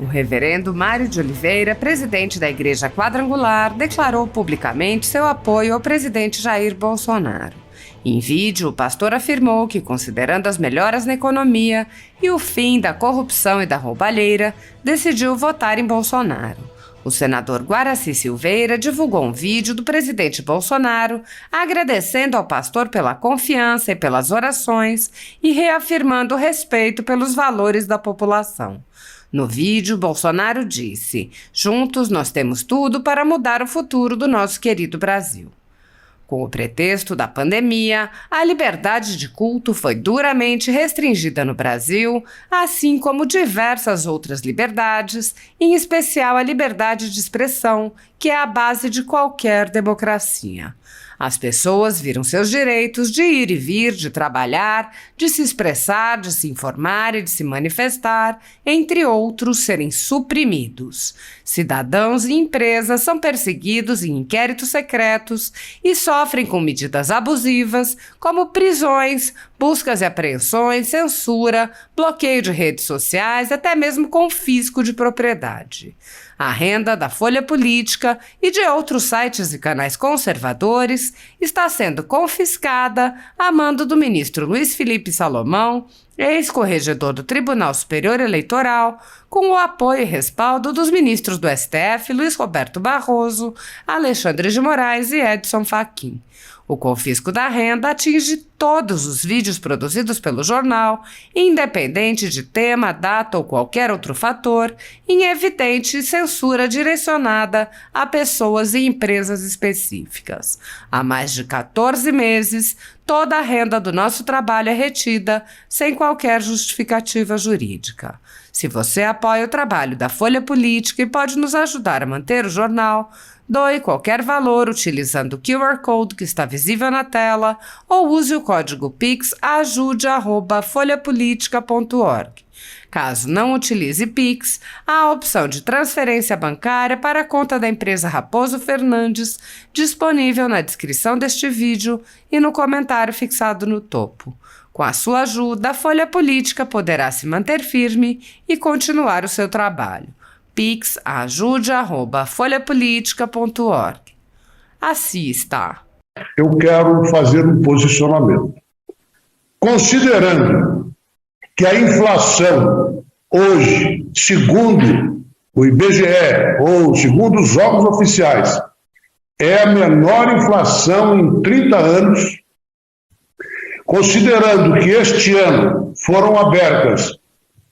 reverendo Mário de Oliveira, presidente da Igreja Quadrangular, declarou publicamente seu apoio ao presidente Jair Bolsonaro. Em vídeo, o pastor afirmou que, considerando as melhoras na economia e o fim da corrupção e da roubalheira, decidiu votar em Bolsonaro. O senador Guaraci Silveira divulgou um vídeo do presidente Bolsonaro agradecendo ao pastor pela confiança e pelas orações e reafirmando o respeito pelos valores da população. No vídeo, Bolsonaro disse: "Juntos nós temos tudo para mudar o futuro do nosso querido Brasil." Com o pretexto da pandemia, a liberdade de culto foi duramente restringida no Brasil, assim como diversas outras liberdades, em especial a liberdade de expressão, que é a base de qualquer democracia. As pessoas viram seus direitos de ir e vir, de trabalhar, de se expressar, de se informar e de se manifestar, entre outros, serem suprimidos. Cidadãos e empresas são perseguidos em inquéritos secretos e sofrem com medidas abusivas, como prisões, buscas e apreensões, censura, bloqueio de redes sociais, até mesmo confisco de propriedade. A renda da Folha Política e de outros sites e canais conservadores está sendo confiscada a mando do ministro Luiz Felipe Salomão, ex-corregedor do Tribunal Superior Eleitoral, com o apoio e respaldo dos ministros do STF Luiz Roberto Barroso, Alexandre de Moraes e Edson Fachin. O confisco da renda atinge todos os vídeos produzidos pelo jornal, independente de tema, data ou qualquer outro fator, em evidente censura direcionada a pessoas e empresas específicas. Há mais de 14 meses, toda a renda do nosso trabalho é retida, sem qualquer justificativa jurídica. Se você apoia o trabalho da Folha Política e pode nos ajudar a manter o jornal, doe qualquer valor utilizando o QR Code que está visível na tela ou use o código Pix ajude@folhapolitica.org. Caso não utilize Pix, há a opção de transferência bancária para a conta da empresa Raposo Fernandes, disponível na descrição deste vídeo e no comentário fixado no topo. Com a sua ajuda, a Folha Política poderá se manter firme e continuar o seu trabalho. Pix ajude@folhapolitica.org. Assim está. Eu quero fazer um posicionamento. Considerando que a inflação hoje, segundo o IBGE ou segundo os órgãos oficiais, é a menor inflação em 30 anos, considerando que este ano foram abertas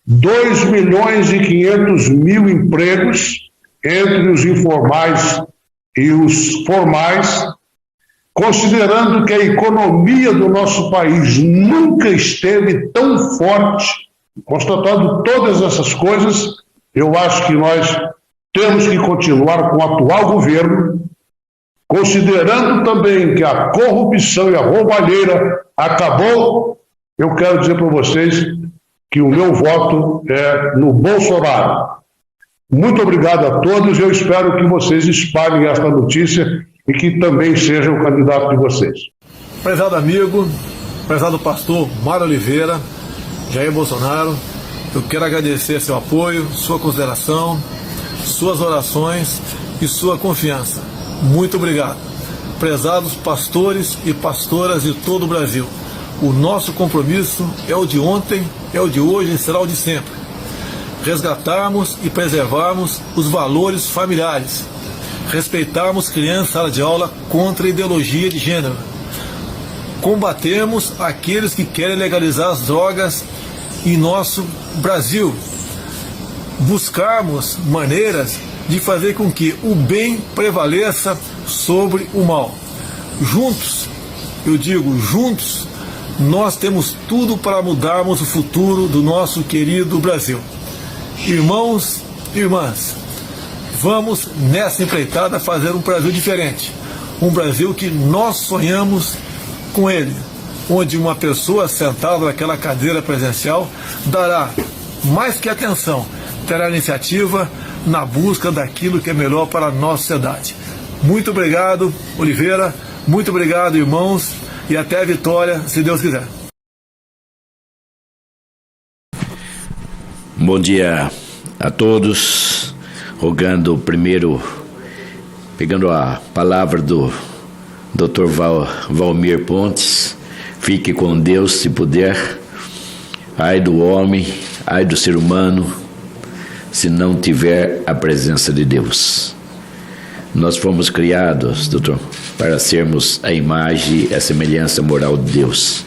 2.500.000 empregos, entre os informais e os formais, considerando que a economia do nosso país nunca esteve tão forte, constatando todas essas coisas, eu acho que nós temos que continuar com o atual governo, considerando também que a corrupção e a roubalheira acabou. Eu quero dizer para vocês que o meu voto é no Bolsonaro. Muito obrigado a todos e eu espero que vocês espalhem esta notícia e que também seja o candidato de vocês. Prezado amigo, prezado pastor Mário Oliveira, Jair Bolsonaro, eu quero agradecer seu apoio, sua consideração, suas orações e sua confiança. Muito obrigado. Prezados pastores e pastoras de todo o Brasil, o nosso compromisso é o de ontem, é o de hoje e será o de sempre. Resgatarmos e preservarmos os valores familiares. Respeitarmos crianças em sala de aula contra a ideologia de gênero. Combatermos aqueles que querem legalizar as drogas em nosso Brasil. Buscarmos maneiras de fazer com que o bem prevaleça sobre o mal. Juntos, eu digo juntos, nós temos tudo para mudarmos o futuro do nosso querido Brasil. Irmãos e irmãs, vamos nessa empreitada fazer um Brasil diferente. Um Brasil que nós sonhamos com ele, onde uma pessoa sentada naquela cadeira presencial dará mais que atenção, terá iniciativa na busca daquilo que é melhor para a nossa sociedade. Muito obrigado, Oliveira, muito obrigado, irmãos, e até a vitória, se Deus quiser. Bom dia, a todos, rogando primeiro, pegando a palavra do Dr. Valmir Pontes, fique com Deus se puder. Ai do homem, ai do ser humano, se não tiver a presença de Deus. Nós fomos criados, doutor, para sermos a imagem e a semelhança moral de Deus.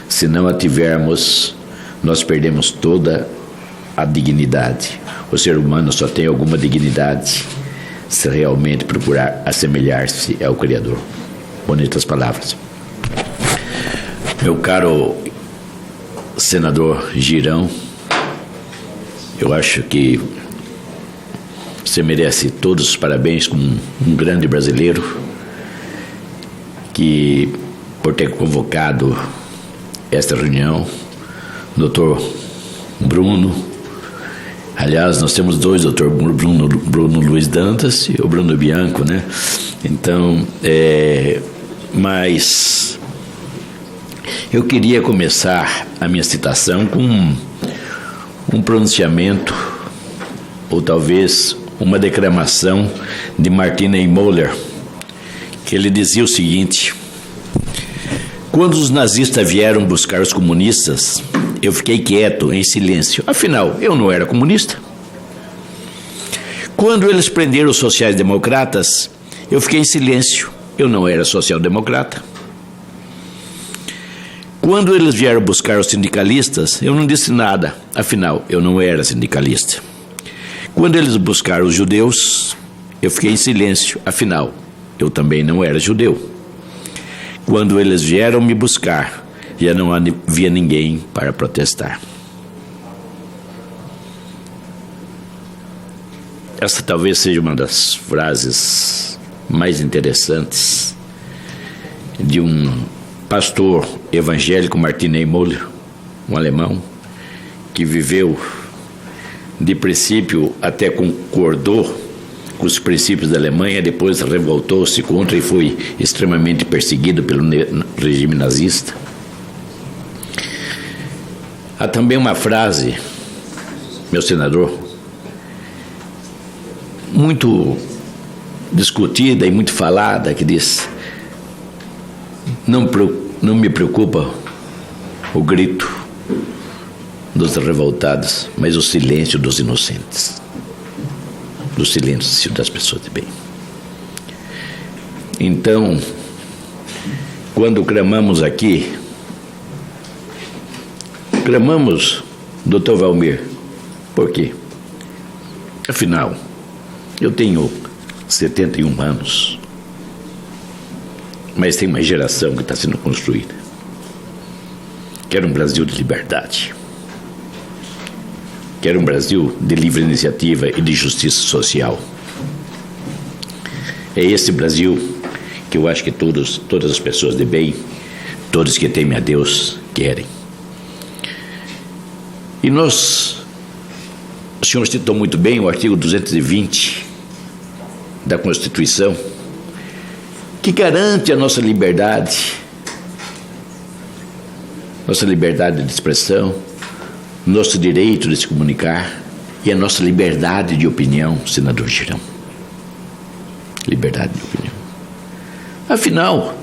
Se não a tivermos, nós perdemos toda a dignidade. O ser humano só tem alguma dignidade se realmente procurar assemelhar-se ao Criador. Bonitas palavras. Meu caro senador Girão, eu acho que você merece todos os parabéns como um grande brasileiro que, por ter convocado esta reunião, doutor Bruno. Aliás, nós temos dois, doutor Bruno Luiz Dantas e o Bruno Bianco, né? Então, mas eu queria começar a minha citação com um pronunciamento, ou talvez uma declamação de Martin Niemöller, que ele dizia o seguinte: quando os nazistas vieram buscar os comunistas, eu fiquei quieto, em silêncio. Afinal, eu não era comunista. Quando eles prenderam os sociais-democratas, eu fiquei em silêncio. Eu não era social-democrata. Quando eles vieram buscar os sindicalistas, eu não disse nada. Afinal, eu não era sindicalista. Quando eles buscaram os judeus, eu fiquei em silêncio. Afinal, eu também não era judeu. Quando eles vieram me buscar, já não havia ninguém para protestar. Essa talvez seja uma das frases mais interessantes de um pastor evangélico, Martin Niemöller, um alemão, que viveu, de princípio, até concordou com os princípios da Alemanha, depois revoltou-se contra e foi extremamente perseguido pelo regime nazista. Há também uma frase, meu senador, muito discutida e muito falada, que diz: não me preocupa o grito dos revoltados, mas o silêncio dos inocentes, do silêncio das pessoas de bem. Então, quando clamamos aqui, clamamos, doutor Valmir, por quê? Afinal, eu tenho 71 anos, mas tem uma geração que está sendo construída. Quero um Brasil de liberdade. Quero um Brasil de livre iniciativa e de justiça social. É esse Brasil que eu acho que todas as pessoas de bem, todos que temem a Deus, querem. E o senhor citou muito bem o artigo 220 da Constituição, que garante a nossa liberdade de expressão, nosso direito de se comunicar e a nossa liberdade de opinião, senador Girão. Liberdade de opinião. Afinal,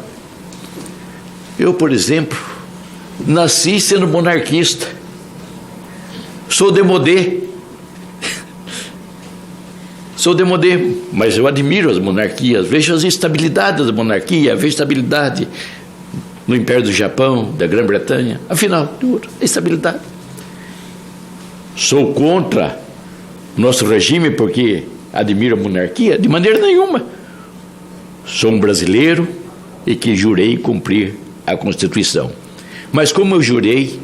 eu, por exemplo, nasci sendo monarquista. Sou demodé, mas eu admiro as monarquias, vejo as estabilidades da monarquia, vejo estabilidade no Império do Japão, da Grã-Bretanha, afinal, estabilidade. Sou contra o nosso regime porque admiro a monarquia? De maneira nenhuma. Sou um brasileiro e que jurei cumprir a Constituição. Mas como eu jurei,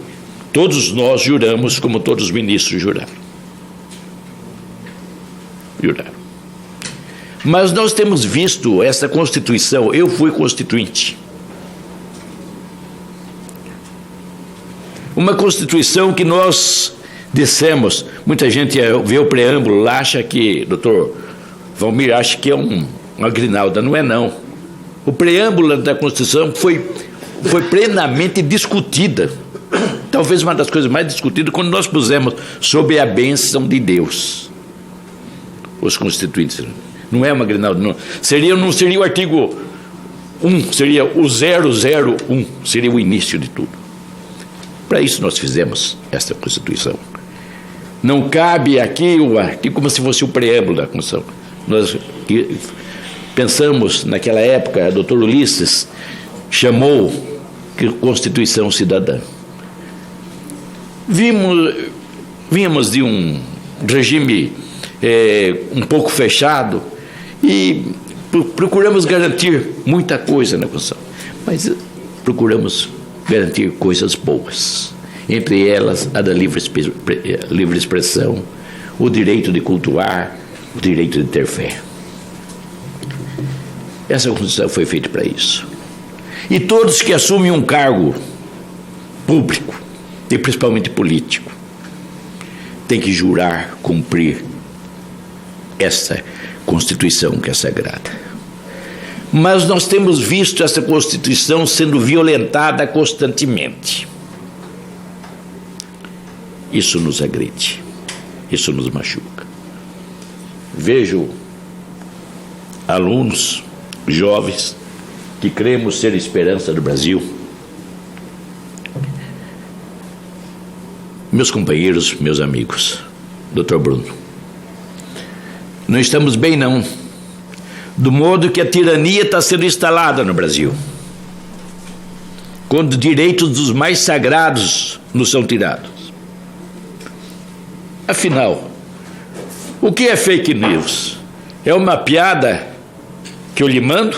todos nós juramos como todos os ministros juraram. Mas nós temos visto essa Constituição, eu fui constituinte. Uma Constituição que nós dissemos, muita gente vê o preâmbulo lá, acha que, doutor Valmir, acha que é uma grinalda, não é não. O preâmbulo da Constituição foi plenamente discutida, talvez uma das coisas mais discutidas, quando nós pusemos sob a bênção de Deus os constituintes. Não é, Magrinaldo? Não seria o artigo 1, seria o 001, seria o início de tudo. Para isso nós fizemos esta Constituição. Não cabe aqui o artigo como se fosse o preâmbulo da Constituição. Nós pensamos, naquela época, o doutor Ulisses chamou de Constituição Cidadã. Vínhamos de um regime um pouco fechado e procuramos garantir muita coisa na Constituição, mas procuramos garantir coisas boas, entre elas a da livre expressão, o direito de cultuar, o direito de ter fé. Essa Constituição foi feita para isso. E todos que assumem um cargo público, e principalmente político, têm que jurar cumprir essa Constituição que é sagrada. Mas nós temos visto essa Constituição sendo violentada constantemente. Isso nos agride, isso nos machuca. Vejo alunos, jovens, que cremos ser a esperança do Brasil. Meus companheiros, meus amigos, Dr. Bruno, não estamos bem não, do modo que a tirania está sendo instalada no Brasil, quando direitos dos mais sagrados nos são tirados. Afinal, o que é fake news? É uma piada que eu lhe mando?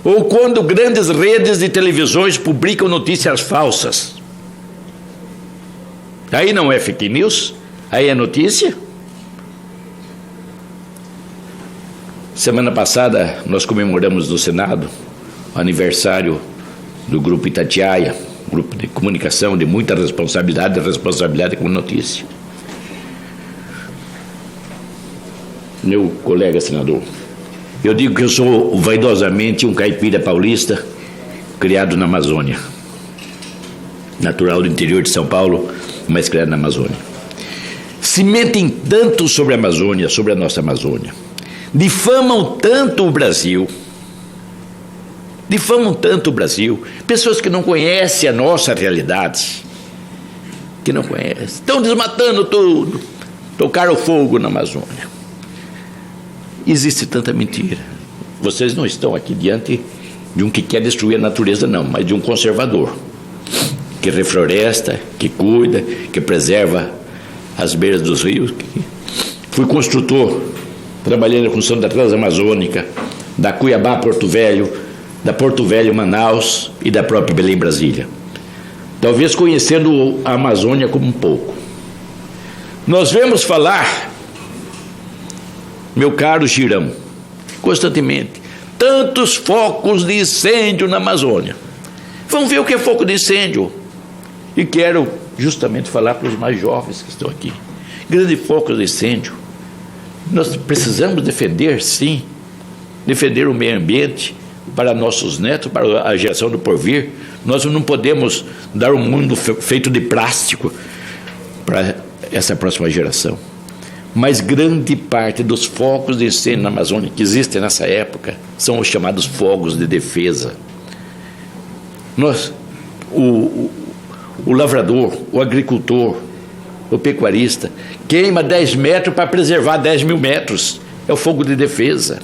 Ou quando grandes redes de televisões publicam notícias falsas? Aí não é fake news? Aí é notícia? Semana passada nós comemoramos no Senado o aniversário do Grupo Itatiaia, grupo de comunicação de muita responsabilidade com notícia. Meu colega senador, eu digo que eu sou vaidosamente um caipira paulista criado na Amazônia, natural do interior de São Paulo, mas criado na Amazônia. Se mentem tanto sobre a Amazônia, sobre a nossa Amazônia, difamam tanto o Brasil, pessoas que não conhecem a nossa realidade, que não conhecem, estão desmatando tudo, tocaram fogo na Amazônia. Existe tanta mentira. Vocês não estão aqui diante de um que quer destruir a natureza, não, mas de um conservador, que refloresta, que cuida, que preserva as beiras dos rios. Fui construtor, trabalhei na construção da Transamazônica, da Cuiabá Porto Velho, da Porto Velho Manaus e da própria Belém Brasília. Talvez conhecendo a Amazônia como um pouco. Nós vemos falar, meu caro Girão, constantemente, tantos focos de incêndio na Amazônia. Vamos ver o que é foco de incêndio. E quero justamente falar para os mais jovens que estão aqui. Grande foco de incêndio. Nós precisamos defender, sim, defender o meio ambiente para nossos netos, para a geração do porvir. Nós não podemos dar um mundo feito de plástico para essa próxima geração. Mas grande parte dos focos de incêndio na Amazônia que existem nessa época são os chamados fogos de defesa. O lavrador, o agricultor, o pecuarista queima 10 metros para preservar 10 mil metros. É o fogo de defesa.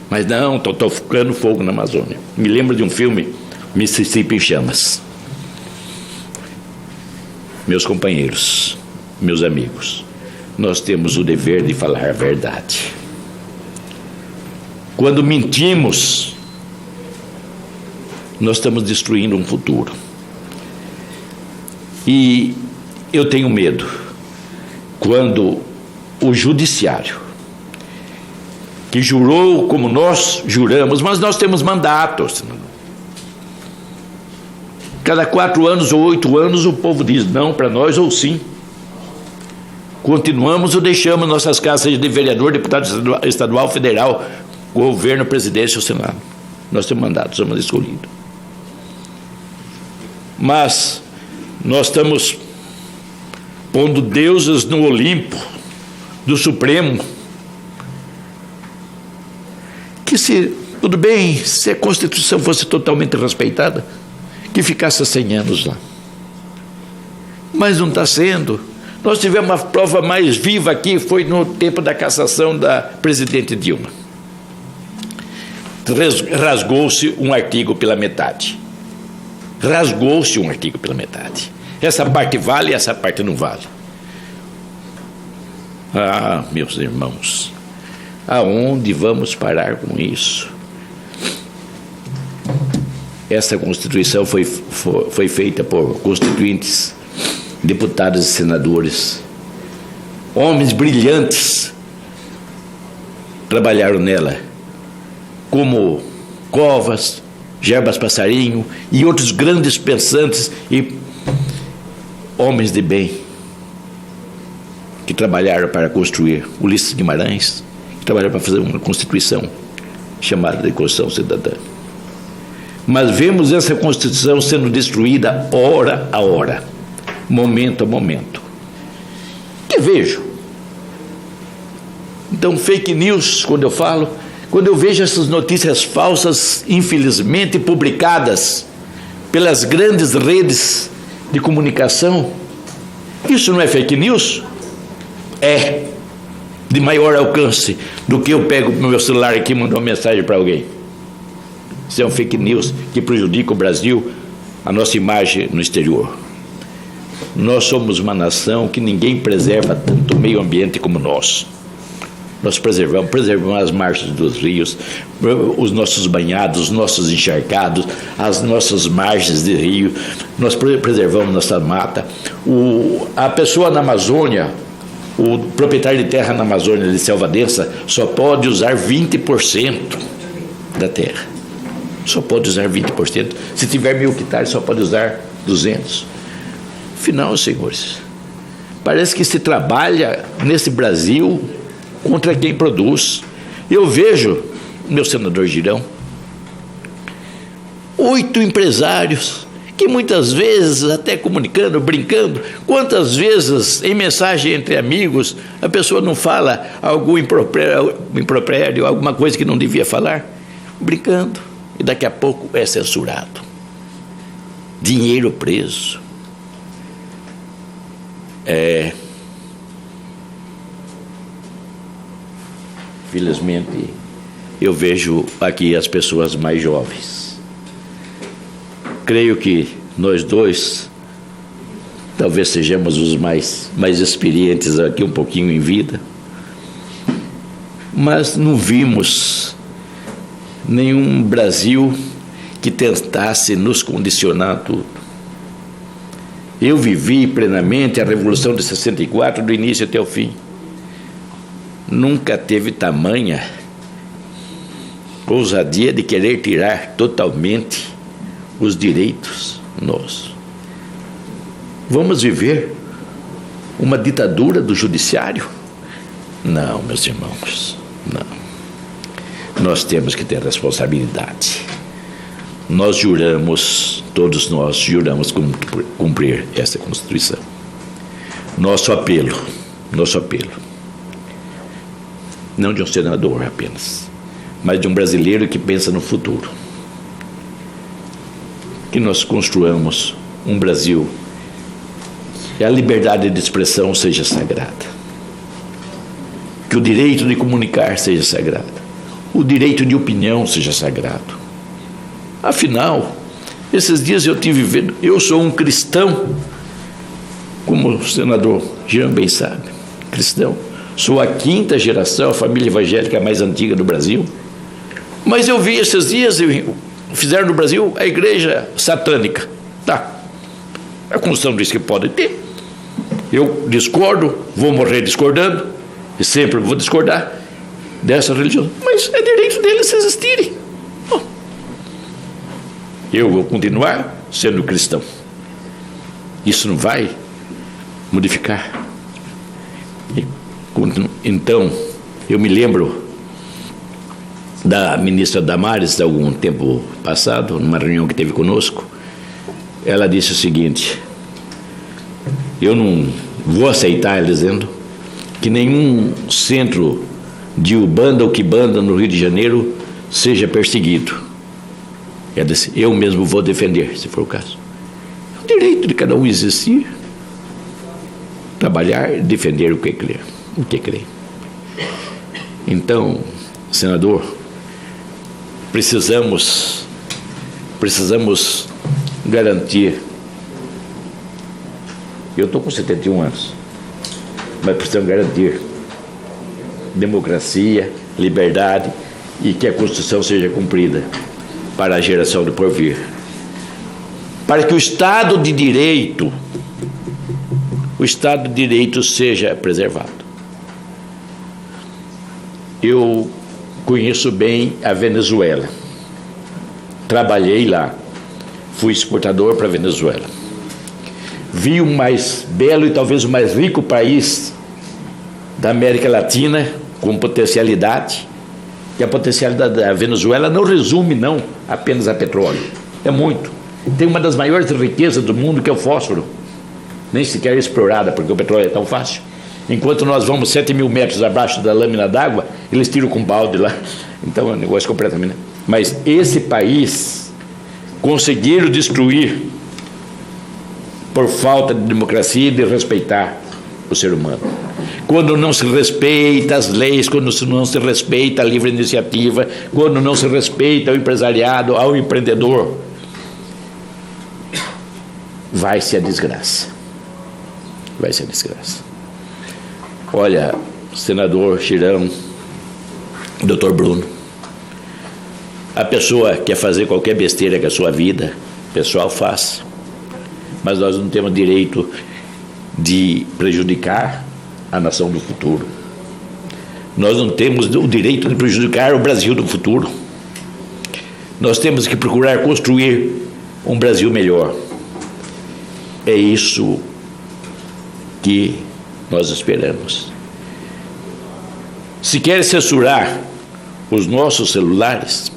Mas não, estou tocando fogo na Amazônia. Me lembro de um filme, Mississippi em Chamas. Meus companheiros, meus amigos, nós temos o dever de falar a verdade. Quando mentimos, nós estamos destruindo um futuro. E eu tenho medo quando o judiciário, que jurou como nós juramos, mas nós temos mandatos. Cada 4 anos ou 8 anos o povo diz não para nós ou sim. Continuamos ou deixamos nossas casas de vereador, deputado estadual, federal, governo, presidência ou senado. Nós temos mandatos, somos escolhidos. Mas nós estamos pondo deuses no Olimpo do Supremo, que tudo bem, se a Constituição fosse totalmente respeitada, que ficasse 100 anos lá. Mas não está sendo. Nós tivemos uma prova mais viva aqui, foi no tempo da cassação da presidente Dilma. Rasgou-se um artigo pela metade. Rasgou-se um artigo pela metade. Essa parte vale, essa parte não vale. Ah, meus irmãos, aonde vamos parar com isso? Essa Constituição foi feita por constituintes, deputados e senadores, homens brilhantes, trabalharam nela, como Covas, Gerbas Passarinho e outros grandes pensantes e homens de bem que trabalharam para construir, Ulisses Guimarães, que trabalharam para fazer uma Constituição chamada de Constituição Cidadã. Mas vemos essa Constituição sendo destruída hora a hora, momento a momento. Que vejo? Então, fake news, quando eu vejo essas notícias falsas, infelizmente publicadas pelas grandes redes de comunicação, isso não é fake news? É de maior alcance do que eu pego no meu celular aqui e mando uma mensagem para alguém. Isso é um fake news que prejudica o Brasil, a nossa imagem no exterior. Nós somos uma nação que ninguém preserva tanto o meio ambiente como nós. Nós preservamos as margens dos rios, os nossos banhados, os nossos encharcados, as nossas margens de rio, nós preservamos nossa mata. A pessoa na Amazônia, o proprietário de terra na Amazônia de selva densa, só pode usar 20% da terra. Só pode usar 20%. Se tiver 1.000 hectares, só pode usar 200. Afinal, senhores, parece que se trabalha nesse Brasil contra quem produz. Eu vejo, meu senador Girão, 8 empresários que muitas vezes, até comunicando, brincando, quantas vezes em mensagem entre amigos, a pessoa não fala algo impropério, alguma coisa que não devia falar, brincando, e daqui a pouco é censurado. Dinheiro preso. Felizmente, eu vejo aqui as pessoas mais jovens. Creio que nós dois, talvez sejamos os mais experientes aqui um pouquinho em vida, mas não vimos nenhum Brasil que tentasse nos condicionar a tudo. Eu vivi plenamente a Revolução de 64, do início até o fim. Nunca teve tamanha ousadia de querer tirar totalmente os direitos nossos. Vamos viver uma ditadura do judiciário? Não, meus irmãos, não. Nós temos que ter responsabilidade. Nós juramos, todos nós juramos cumprir essa Constituição. Nosso apelo, não de um senador apenas, mas de um brasileiro que pensa no futuro. Que nós construamos um Brasil que a liberdade de expressão seja sagrada, que o direito de comunicar seja sagrado, o direito de opinião seja sagrado. Afinal, esses dias eu tive vendo, eu sou um cristão, como o senador Jean bem sabe, cristão. Sou a 5ª geração, a família evangélica mais antiga do Brasil. Mas eu vi esses dias, fizeram no Brasil a igreja satânica. Tá, a Constituição diz que pode ter. Eu discordo, vou morrer discordando, e sempre vou discordar dessa religião. Mas é direito deles existirem. Bom, eu vou continuar sendo cristão. Isso não vai modificar. Então, eu me lembro da ministra Damares, há algum tempo passado, numa reunião que teve conosco, ela disse o seguinte: eu não vou aceitar, ela dizendo, que nenhum centro de Ubanda ou Quibanda no Rio de Janeiro seja perseguido. Ela disse: eu mesmo vou defender, se for o caso. É o direito de cada um existir, trabalhar e defender o que crê. Então, senador, precisamos garantir. Eu estou com 71 anos, mas precisamos garantir democracia, liberdade e que a Constituição seja cumprida para a geração do porvir. Para que o Estado de Direito seja preservado. Eu conheço bem a Venezuela. Trabalhei lá. Fui exportador para a Venezuela. Vi o mais belo e talvez o mais rico país da América Latina, com potencialidade. E a potencialidade da Venezuela não resume não apenas a petróleo. É muito. Tem uma das maiores riquezas do mundo, que é o fósforo. Nem sequer é explorada, porque o petróleo é tão fácil. Enquanto nós vamos 7.000 metros abaixo da lâmina d'água, eles tiram com balde lá. Então é um negócio completamente... Mas esse país conseguiram destruir por falta de democracia e de respeitar o ser humano. Quando não se respeita as leis, quando não se respeita a livre iniciativa, quando não se respeita o empresariado, ao empreendedor, vai-se a desgraça. Vai-se a desgraça. Olha, senador Girão, doutor Bruno, a pessoa quer fazer qualquer besteira com a sua vida, pessoal, faça. Mas nós não temos direito de prejudicar a nação do futuro. Nós não temos o direito de prejudicar o Brasil do futuro. Nós temos que procurar construir um Brasil melhor. É isso que nós esperamos. Se quer censurar os nossos celulares,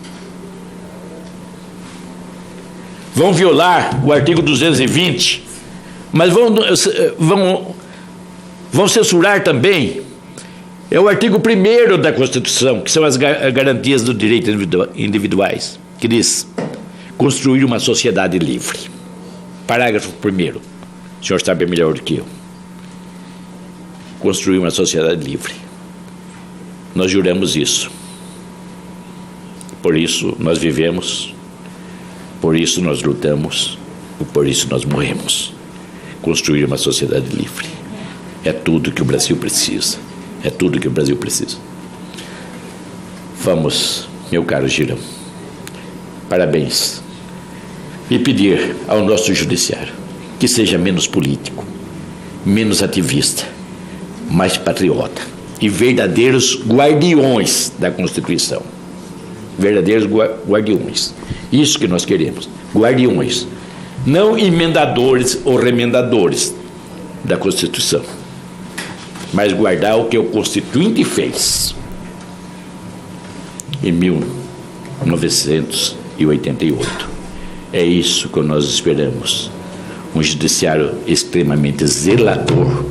vão violar o artigo 220, mas vão censurar também o artigo 1º da Constituição, que são as garantias dos direitos individuais, que diz: construir uma sociedade livre. Parágrafo 1º, o senhor sabe melhor do que eu. Construir uma sociedade livre. Nós juramos isso. Por isso nós vivemos, por isso nós lutamos e por isso nós morremos. Construir uma sociedade livre. É tudo que o Brasil precisa. É tudo que o Brasil precisa. Vamos, meu caro Girão, parabéns. E pedir ao nosso judiciário que seja menos político, menos ativista, mais patriota e verdadeiros guardiões da Constituição. Verdadeiros guardiões. Isso que nós queremos. Guardiões. Não emendadores ou remendadores da Constituição, mas guardar o que o Constituinte fez em 1988. É isso que nós esperamos. Um judiciário extremamente zelador,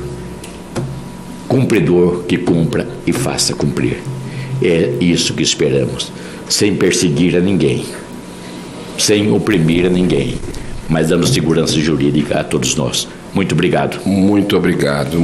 cumpridor, que cumpra e faça cumprir. É isso que esperamos, sem perseguir a ninguém, sem oprimir a ninguém, mas dando segurança jurídica a todos nós. Muito obrigado. Muito obrigado.